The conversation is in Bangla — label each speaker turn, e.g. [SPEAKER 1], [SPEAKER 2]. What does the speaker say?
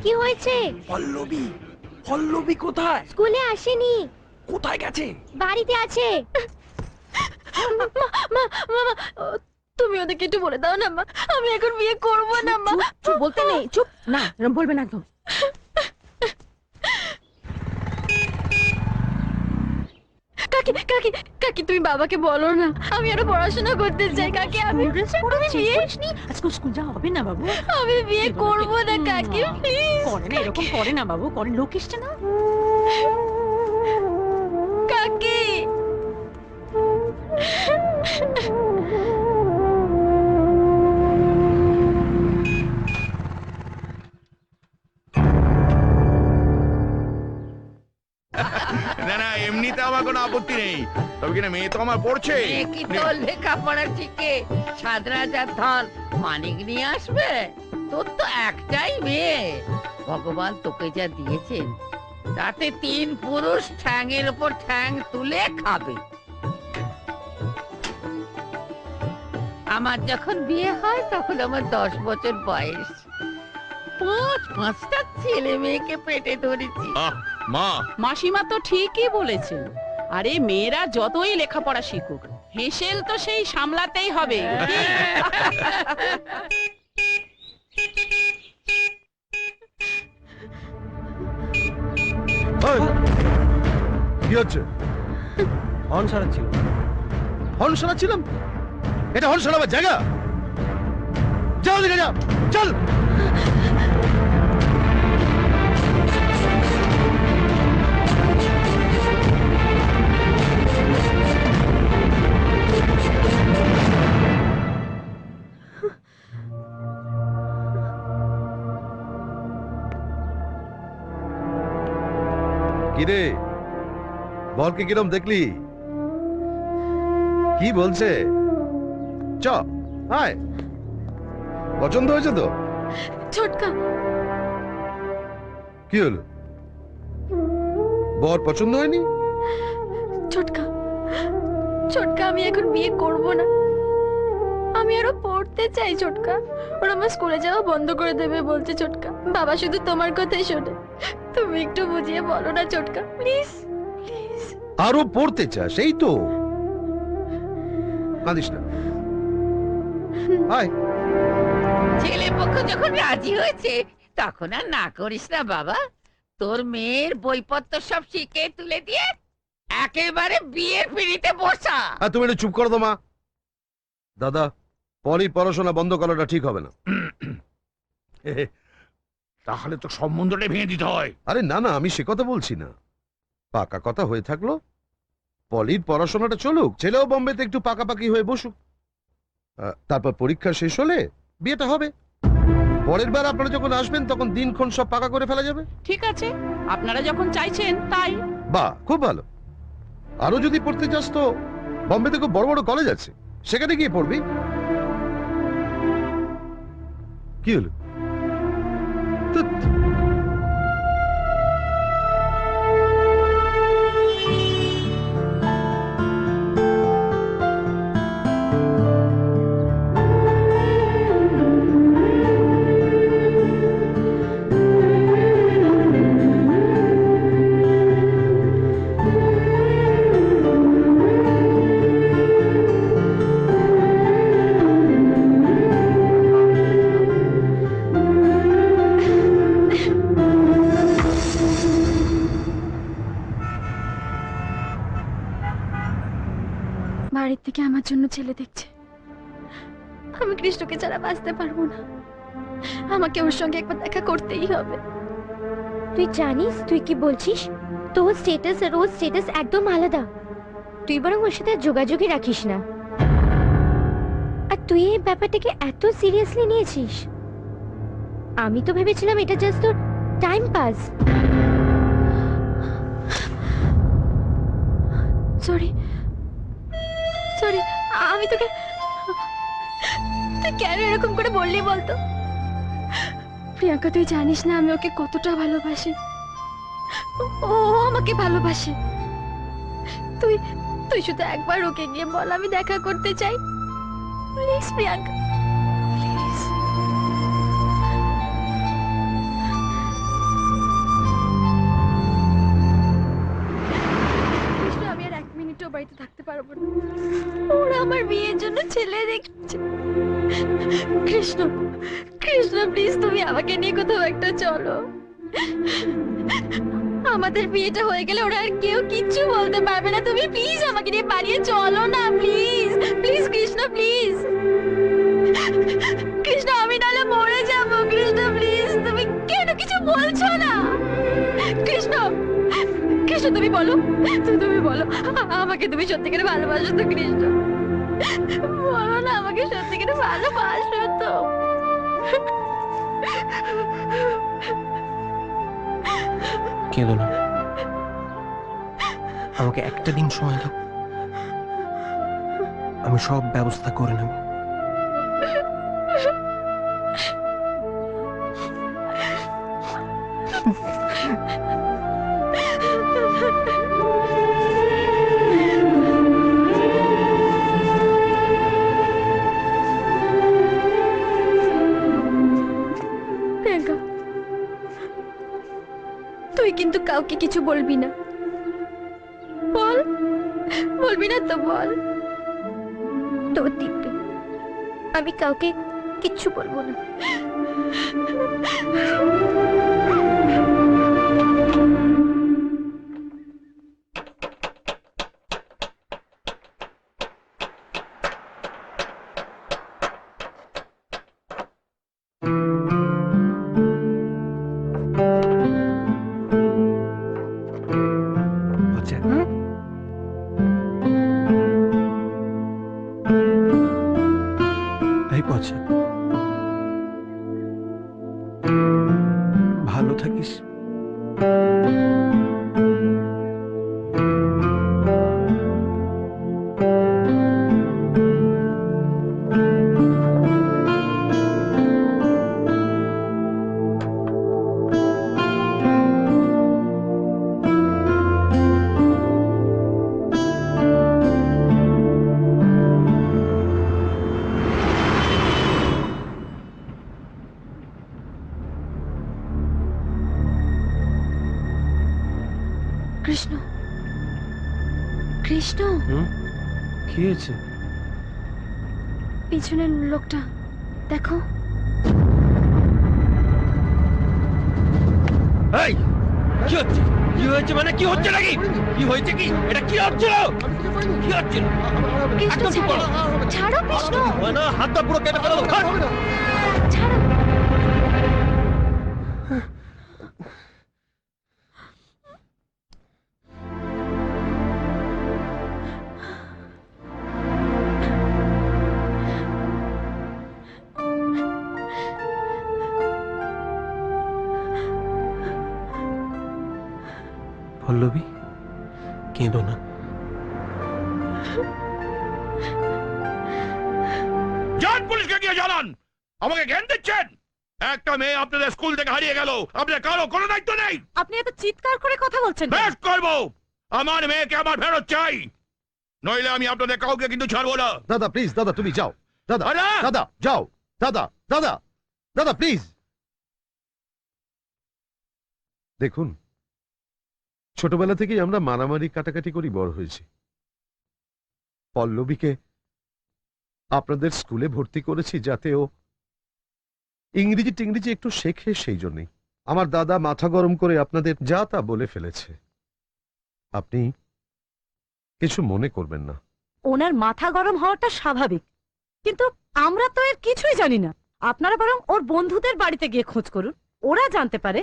[SPEAKER 1] কি হয়েছে?
[SPEAKER 2] পল্লবী, পল্লবী কোথায়?
[SPEAKER 1] স্কুলে আসেনি।
[SPEAKER 2] কোথায় গেছে?
[SPEAKER 1] বাড়িতে আছে। তুমি ওদেরকে একটু বলে দাও না মা, আমি এখন বিয়ে করব না মা।
[SPEAKER 3] চুপ বলতে নেই, চুপ না, এরকম বলবে না একদম।
[SPEAKER 1] কাকি কাকি কাকি, তুমি বাবাকে বলো না আমি আরো পড়াশোনা করতে চাই। কাকি আমি
[SPEAKER 3] আজকে স্কুল যাওয়া হবে না বাবু।
[SPEAKER 1] আমি বিয়ে করব না কাকি, প্লিজ।
[SPEAKER 3] করে না, এরকম করে না বাবু, করে লোকিসটা না।
[SPEAKER 1] কাকি
[SPEAKER 4] না না, এমনিতে আমার কোনো আপত্তি নেই, তবে কিনা মেয়ে তো আমার পড়ছে।
[SPEAKER 5] কি তোর লেখাপড়া শিখে ৭,০০০ ধন মানিক নিয়ে আসবে? তোর তো একটাই মেয়ে, ভগবান তোকে যা দিয়েছেন তাতে ৩ পুরুষ ঠ্যাঙের উপর ঠ্যাং তুলে খাবে। আমার যখন বিয়ে হয় তখন আমার ১০ বছর বয়স, ৫টা ছেলে মেয়েকে পেটে ধরেছি।
[SPEAKER 4] মা,
[SPEAKER 3] মাসিমা তো ঠিকই বলেছেন। আরে মেয়েরা যতই লেখাপড়া শিখুক, হেসেল তো সেই সামলাতেই হবে।
[SPEAKER 6] কি হচ্ছে?
[SPEAKER 2] হর্ন সারাচ্ছিল।
[SPEAKER 6] হর্ন শোনাচ্ছিলাম? এটা হর্ন শোনাবার জায়গা? যাও দিকে যাও, চল। কিরে, বলকে কিরম দেখলি? কি বলছে? চ আয়, পছন্দ হয়েছে তো?
[SPEAKER 1] ছোটকা,
[SPEAKER 6] কি হলো, বর পছন্দ হয়নি?
[SPEAKER 1] ছোটকা ছোটকা, আমি এখন বিয়ে করব না, আমি আরো পড়তে চাই ছোটকা। ওরা আমার স্কুলে যাওয়া বন্ধ করে দেবে বলছে ছোটকা। বাবা শুধু তোমার কথাই শোনে, তুমি একটু বুঝিয়ে বলো না ছোটকা, প্লিজ প্লিজ।
[SPEAKER 6] আরো পড়তে চাস, এই তো, কাঁদিস না, আয়।
[SPEAKER 5] ছেলে পক্ষ যখন রাজি হয়েছে তখন আর না করিস না বাবা। তোর মেয়ের বইপত্র সব শিখে তুলে দিয়ে একেবারে বিয়ের পিঁড়িতে বসা।
[SPEAKER 6] আর তুমি একটু চুপ করো তো মা। দাদা, পরই পড়াশোনা বন্ধ করাটা ঠিক হবে না।
[SPEAKER 4] তাহলে তো সম্বন্ধটা ভেঙে দিতে হয়।
[SPEAKER 6] আরে না না, আমি সে কথা বলছি না, পাকা কথা হয়ে থাকলো, পলির পড়াশোনাটা চলুক, ছেলেও বোম্বেতে একটু পাকাপাকি হয়ে বসুক, তারপর পরীক্ষা শেষ হলে বিয়েটা হবে। পরের বার আপনারা যখন আসবেন তখন দিনক্ষণ সব পাকা করে ফেলা যাবে।
[SPEAKER 3] ঠিক আছে, আপনারা যখন চাইছেন তাই।
[SPEAKER 6] বাহ, খুব ভালো। আরো যদি পড়তে চাস তো বোম্বেতে খুব বড় বড় কলেজ আছে, সেখানে গিয়ে পড়বি। কি হলো? ধ্যাৎ।
[SPEAKER 1] বাড়ির থেকে আমার জন্য ছেলে দেখছে, আমি কৃষ্ণকে ছাড়া বাঁচতে পারবো না, আমাকে ওর সঙ্গে একবার দেখা করতেই হবে।
[SPEAKER 7] তুই জানিস তুই কি বলছিস? তোর স্ট্যাটাস আর ওর স্ট্যাটাস একদম আলাদা। তুই বরং ওর সাথে যোগাযোগই রাখিস না। আর তুই এই ব্যাপারটাকে এত সিরিয়াসলি নিয়েছিস? আমি তো ভেবেছিলাম এটা জাস্ট তোর টাইম পাস।
[SPEAKER 1] সরি সরি, আমি তোকে, তুই কেন এরকম করে বললি বলতো? প্রিয়াঙ্কা, তুই জানিস না আমি ওকে কতটা ভালোবাসি। ও আমাকে ভালোবাসে। তুই তুই শুধু একবার ওকে গিয়ে বল আমি দেখা করতে চাই। Please Priyanka, please. কৃষ্ণ, আমি আর 1 মিনিটও বাড়িতে থাকতে পারবো না। ওরা আমার বিয়ের জন্য ছেলে দেখছে। কৃষ্ণ, কৃষ্ণ প্লিজ তুমি আমাকে নিয়ে কোথাও একটা চলো। আমাদের বিয়েটা হয়ে গেলে ওরা আর কেউ কিচ্ছু বলতে পারবে না। তুমি প্লিজ আমাকে নিয়ে পালিয়ে চলো না, please please Krishna, please. Krishna, আমি নাহলে মরে যাব। কৃষ্ণ প্লিজ, তুমি কেন কিছু বলছো না? কৃষ্ণ, কৃষ্ণ তুমি বলো, তুমি বলো আমাকে তুমি সত্যিকারে ভালোবাসো তো? কৃষ্ণ বলো না, আমাকে সত্যিকারে ভালোবাসো তো?
[SPEAKER 2] কেঁদো না, আমাকে একটা দিন সময় দাও, আমি সব ব্যবস্থা করে নেব।
[SPEAKER 1] প্রিয়াঙ্কা, তুই কিন্তু কাউকে কিছু বলবি না, বল। বলবি না তো বল।
[SPEAKER 7] তো দিব্যি আমি কাউকে কিচ্ছু বলবো না।
[SPEAKER 2] আচ্ছা, এই পচা, ভালো থাকিস।
[SPEAKER 1] কৃষ্ণ, কৃষ্ণ
[SPEAKER 2] কি হয়েছে?
[SPEAKER 1] পিছনের লোকটা দেখো।
[SPEAKER 2] এই কি হচ্ছে? কি হয়েছে মানে কি হচ্ছে নাকি? কি হয়েছে? কি এটা কি হচ্ছিল? কি হচ্ছিল?
[SPEAKER 1] কৃষ্ণ
[SPEAKER 2] একদম চুপ করো।
[SPEAKER 1] ছাড়ো, কৃষ্ণ
[SPEAKER 2] না, হাতটা পুরো কেটে ফেলো।
[SPEAKER 1] ছাড়ো।
[SPEAKER 2] পল্লবী, কেঁদো না।
[SPEAKER 4] যান পুলিশকে গিয়ে জানান, আমাকে জ্ঞান দিচ্ছেন। একটা মেয়ে আপনাদের স্কুল থেকে হারিয়ে গেল, আপনাদের কারো কোনো দায়িত্ব নেই।
[SPEAKER 3] আপনি এত চিৎকার করে কথা বলছেন কেন?
[SPEAKER 4] বেশ করবো, আমার মেয়েকে আমার ফেরত চাই, নইলে আমি আপনাদের কাউকে কিন্তু ছাড়বো না।
[SPEAKER 6] দাদা প্লিজ, দাদা তুমি যাও। দাদা,
[SPEAKER 4] আরে!
[SPEAKER 6] দাদা যাও। দাদা, দাদা, দাদা প্লিজ। দেখুন, ছোটবেলা থেকেই আমরা মারামারি কাটাকাটি করি বড় হয়েছি। পল্লবীকে আপনাদের স্কুলে ভর্তি করেছি যাতে ও ইংরেজি টিংরেজি একটু শেখে, সেই জন্যই। আমার দাদা মাথা গরম করে আপনাদের যা তা বলে ফেলেছে। আপনি কিছু মনে করবেন না।
[SPEAKER 3] ওনার মাথা গরম হওয়াটা স্বাভাবিক, কিন্তু আমরা তো এর কিছুই জানি না। আপনারা বরং ওর বন্ধুদের বাড়িতে গিয়ে খোঁজ করুন, ওরা জানতে পারে